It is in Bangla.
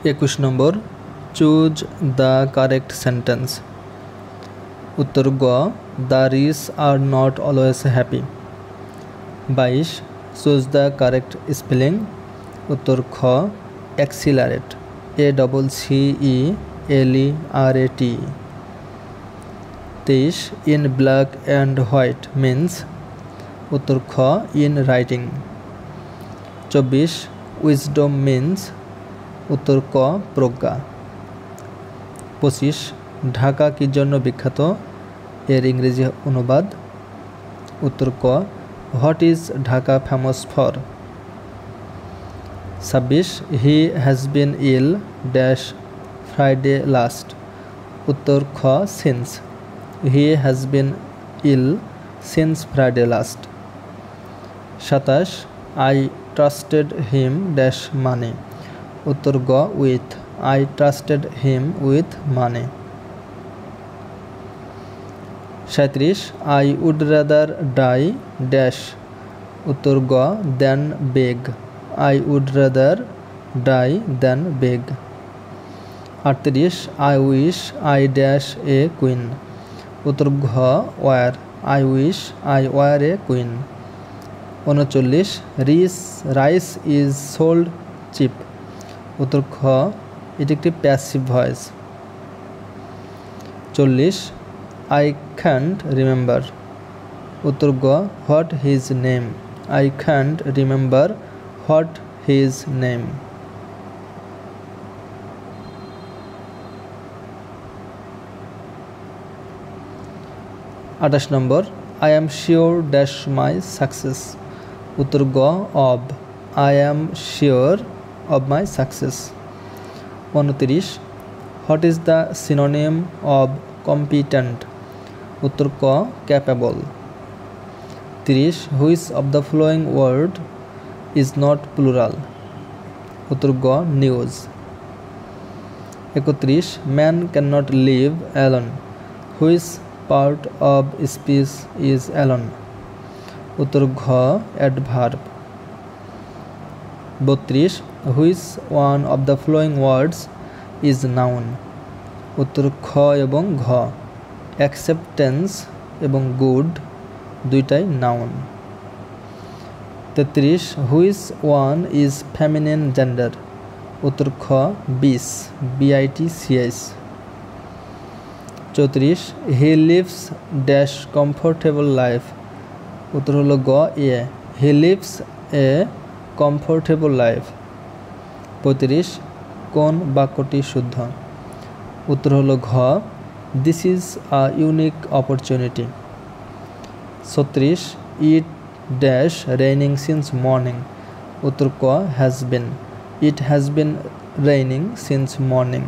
21 নম্বর, চুজ দ্য কারেক্ট সেন্টেন্স। উত্তর গ, the rich are not always happy. 22, choose the correct spelling. উত্তর খ, accelerate, ACCELERATE। 23, in black and white means. উত্তর খ, ইন রাইটিং। 24, wisdom means. উত্তর ক, প্রজ্ঞা। 25, ঢাকা কি জন্য বিখ্যাত, এর ইংরেজি অনুবাদ। উত্তর ক, what is Dhaka famous for. 26, he has been ill dash Friday last. উত্তর খ, since. He has been ill since Friday last. 27, I trusted him dash money. উত্তর গ, with. I trusted him with money. 37, I would rather die dash. উত্তর গ, than beg. I would rather die than beg. 38, I wish I dash a queen. উত্তর ঘ, were. I wish I were a queen. 39, rice is sold cheap. উত্তর খ, এটি একটি passive voice. 40, I can't remember. উত্তর গ, what his name. I can't remember what his name. 28 নম্বর, I am sure dash my success. উত্তর গ, of. I am sure of my success. 29, what is the synonym of competent. উত্তর ক, capable. 30, which of the following word is not plural. উত্তর গ, news. 31, man can not live alone. Which part of speech is alone. উত্তর ঘ, adverb. 32, which one of the following words is noun. উত্তর খ এবং ঘ। অ্যাকসেপ্টেন্স এবং গুড দুইটাই noun. 33, which one is feminine gender. উত্তর খ, bitch, BITCH। 34, he lives dash comfortable life. উত্তর হলো গ, a, he lives a comfortable life. 35, কোন বাক্যটি শুদ্ধ। উত্তর হলো ঘ, this is a unique opportunity. 36, it dash raining since morning. উত্তর ক, has been. It has been raining since morning.